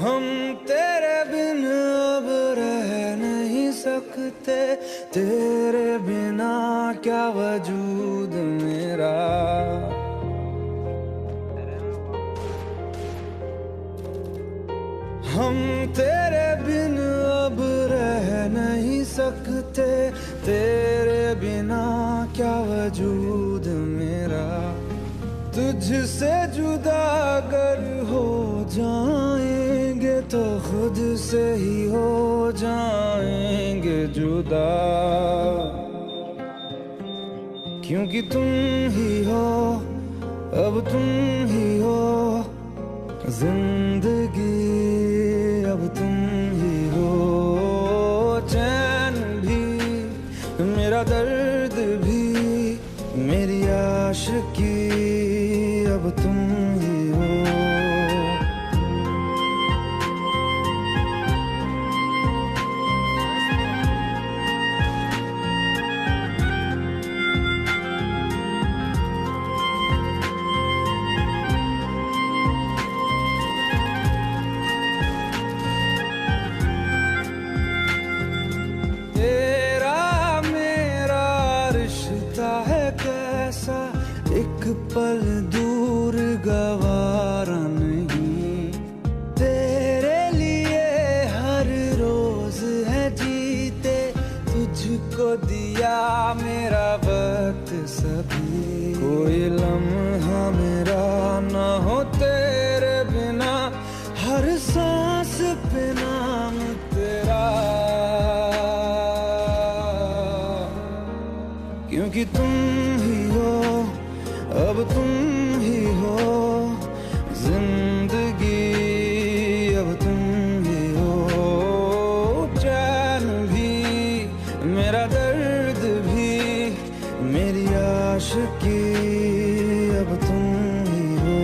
हम तेरे बिन अब रह नहीं सकते, तेरे बिना क्या वजूद मेरा। हम तेरे बिन अब रह नहीं सकते, तेरे बिना क्या वजूद मेरा। तुझसे जुदा अगर हो जाएंगे तो खुद से ही हो जाएंगे जुदा, क्योंकि तुम ही हो, अब तुम ही हो जिंदगी, अब तुम ही हो। चैन भी, मेरा दर्द भी, मेरी आशिकी, अब तुम ही हो। एक पल दूर गवारा नहीं, तेरे लिए हर रोज है जीते, तुझको दिया मेरा वक्त सभी। कोई लम्हा मेरा ना हो तेरे बिना, हर सांस पे नाम तेरा, क्योंकि तुम ही हो, अब तुम ही हो जिंदगी, अब तुम ही हो। चैन भी, मेरा दर्द भी, मेरी आशिकी, अब तुम ही हो।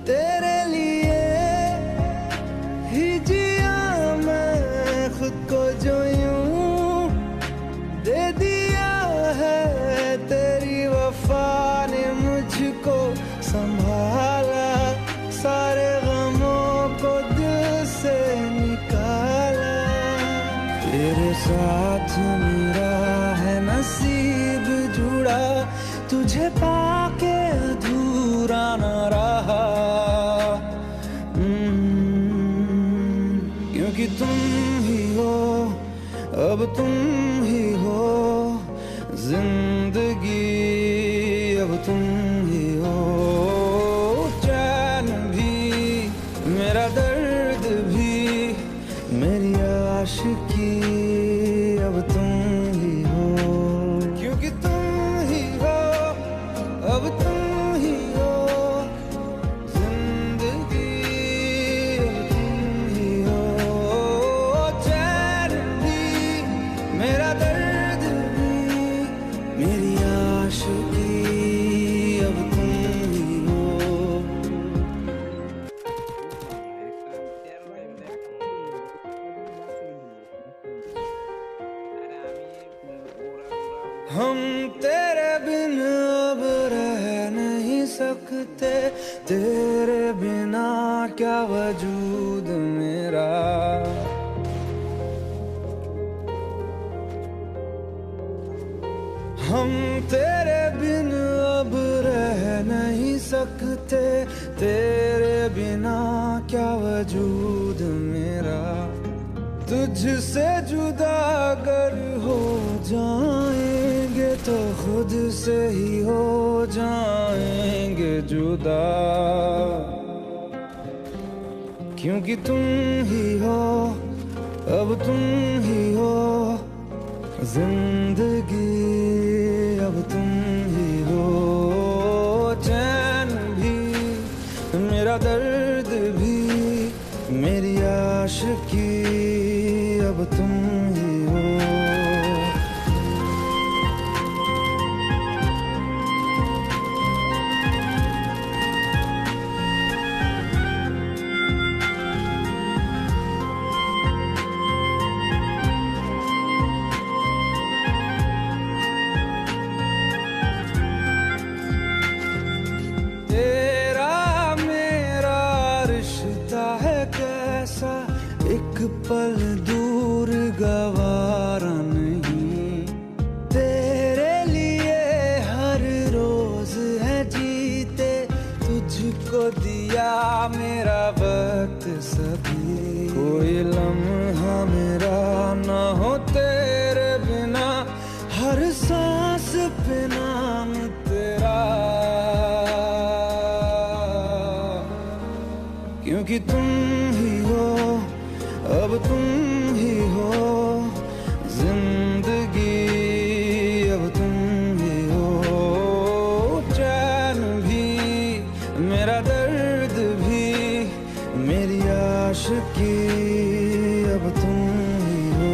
तेरे लिए ही जिया मैं खुद को, जो यूं दे दिया है तेरी वफा ने मुझको संभाला, सारे गमों को दिल से निकाला। तेरे साथ मेरा है नसीब जुड़ा, तुझे पाके अधूरा न रहा, क्योंकि तुम ही हो, अब तुम ही हो जिंदगी, अब तुम ही हो। चैन भी, मेरा दर्द भी, मेरी आशिकी, अब तुम ही हो, क्योंकि तुम ही हो, अब तुम ही हो जिंदगी, अब तुम ही हो। चैन भी, मेरा दर्द भी, मेरी आशिकी, अब तुम ही हो। हम तेरे बिन अब रह नहीं सकते, तेरे बिना क्या वजूद मेरा। हम तेरे बिन अब रह नहीं सकते, तेरे बिना क्या वजूद मेरा। तुझसे जुदा अगर हो जाएंगे तो खुद से ही हो जाएंगे जुदा, क्योंकि तुम ही हो, अब तुम ही हो जिंदगी, अब तुम ही हो। चैन भी, मेरा दर्द भी, मेरी तुझको दिया मेरा वक्त सभी, कोई लम्हा मेरा ना हो तेरे बिना, हर सांस पे नाम तेरा, क्योंकि तुम ही हो, अब तुम ही हो जिंदगी, अब तुम ही हो चैन भी, मेरा दर्द भी, मेरी आशिकी, अब तुम ही हो।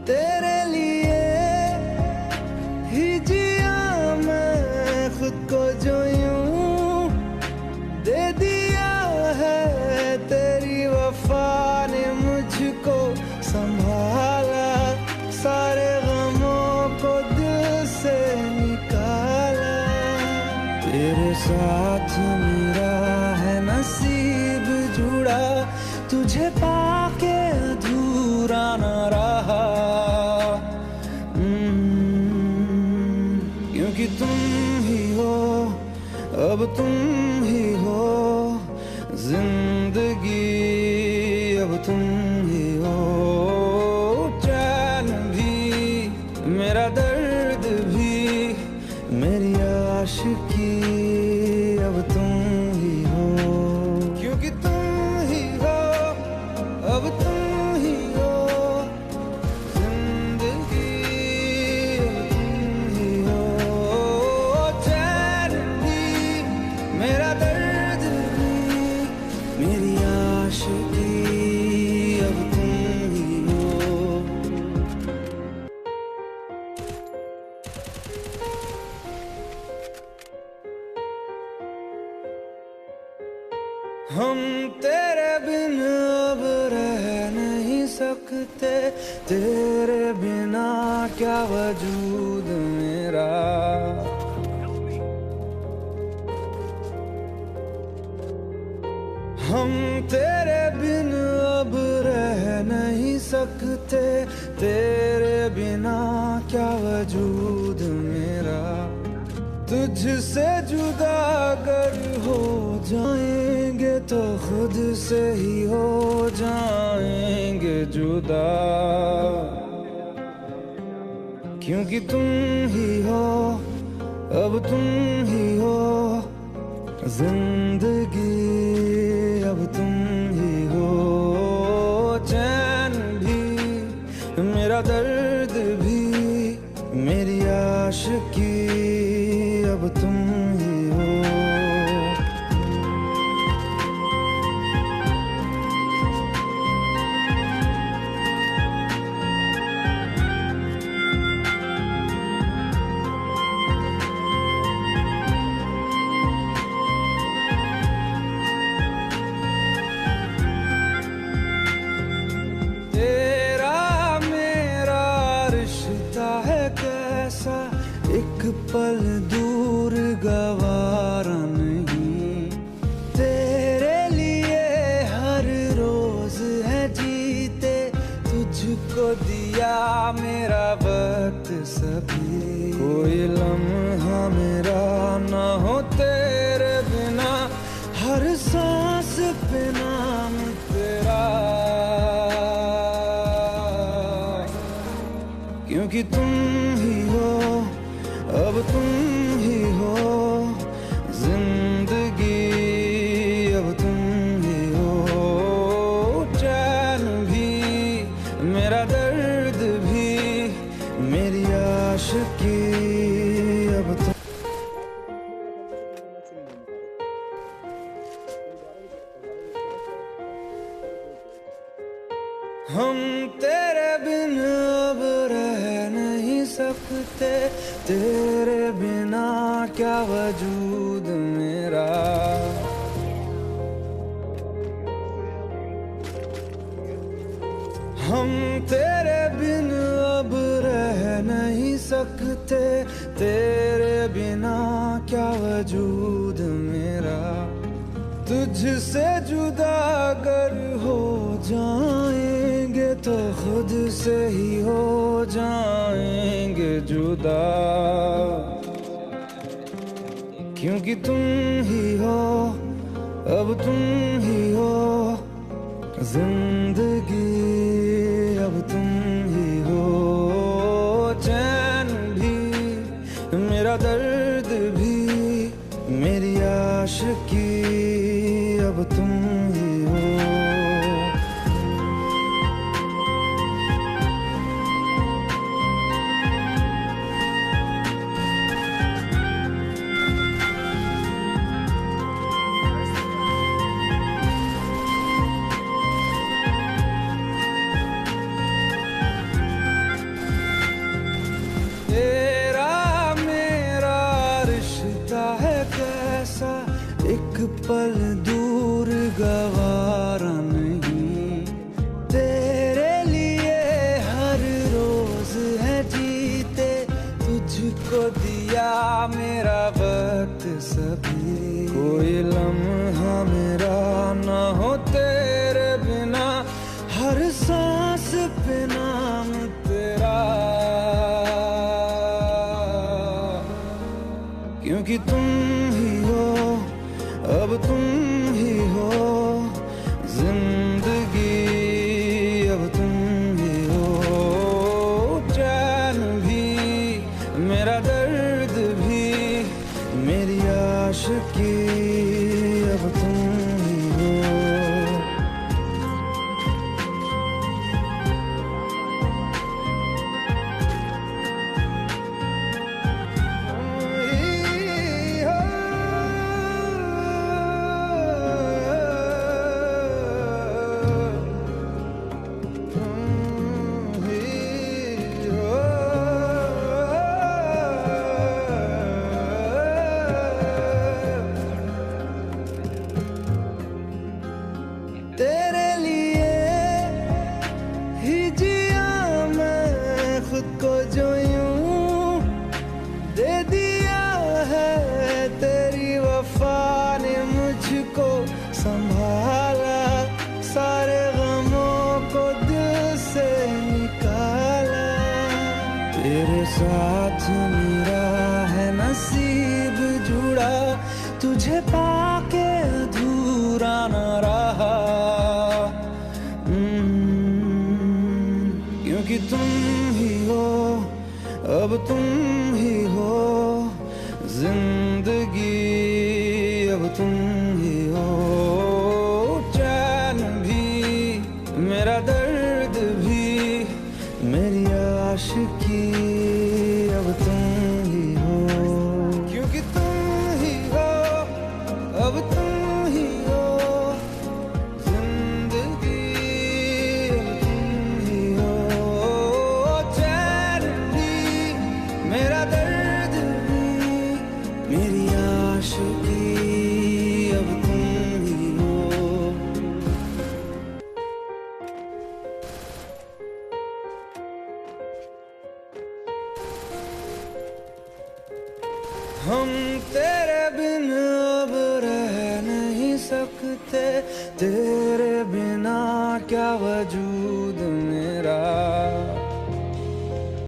तेरे लिए ही जिया मैं खुद को जो यूं दे दिया है, तेरी वफा ने मुझको संभाला, सारे गमों को दिल से निकाला, तेरे साथ मेरा है नसीब जुड़ा, तुझे पाके अधूरा न रहा, क्योंकि तुम ही हो, अब तुम ही हो जिंदगी, अब तुम ही हो चैन भी, मेरा दर्द भी, मेरी आशिकी, अब तुम ही हो, क्योंकि तुम ही हो, अब तुम ही हो जिंदगी, अब तुम ही हो चैन भी, मेरा दर्द भी, मेरी आशिकी, अब तुम ही हो। हम तेरे बिन अब रह नहीं सकते, तेरे बिना क्या वजूद मेरा, हम तेरे बिन अब रह नहीं सकते, तेरे बिना क्या वजूद मेरा, तुझसे जुदा अगर हो जाएंगे तो खुद से ही हो जाएंगे जुदा, क्योंकि तुम ही हो, अब तुम ही हो जिंदगी, अब तुम ही हो चैन भी, मेरा दर्द भी, मेरी आशिकी, अब तुम ही हो। तेरा मेरा रिश्ता है कैसा, एक पल दूर गवारा नहीं, तेरे लिए हर रोज है जीते, तुझको दिया मेरा वक्त सभी, कोई लम्हा मेरा ना हो तेरे बिना, हर सांस पे नाम तेरा, क्योंकि तुम ही हो, अब तुम ही हो जिंदगी, अब तुम ही हो चैन भी, मेरा दर्द भी, मेरी आशिकी, अब तुम। हम तेरे बिन अब रह नहीं सकते, तेरे बिना क्या वजूद मेरा। हम तेरे बिन अब रह नहीं सकते, तेरे बिना क्या वजूद मेरा। तुझसे जुदा अगर हो जाएंगे तो खुद से ही हो जाएंगे जुदा, क्योंकि तुम ही हो, अब तुम ही हो जिंदगी, अब तुम ही हो। चैन भी मेरा दर्द भी मेरी आशिकी, अब तुम ही हो। एक पल दूर गवारा नहीं, तेरे लिए हर रोज है जीते, तुझको दिया मेरा वक्त सभी। कोई लम्हा मेरा ना हो तेरे बिना, हर सांस पे नाम तेरा, क्योंकि तुम ही हो, अब तुम ही हो जिंदगी, अब तुम ही हो। चैन भी मेरा दर्द भी मेरी आशिकी, अब तुम ही हो। तेरे लिए ही जिया मैं खुद को, जो यूं दे दिया है तेरी वफा ने मुझको संभाला, सारे गमों को दिल से निकाला। तेरे साथ मेरा है नसीब जुड़ा, तुझे पाके अधूरा न रहा, क्योंकि तुम ही हो, अब तुम ही हो जिंदगी, अब तुम ही हो। चैन भी मेरा दर्द भी मेरी आशिकी, अब तुम ही हो, क्योंकि तुम ही हो, अब तुम ही हो जिंदगी, अब तुम ही हो। चैन भी मेरा दर्द भी मेरी आशिकी, अब तुम ही हो। हम तेरे बिन अब रह नहीं सकते, तेरे बिना क्या वजूद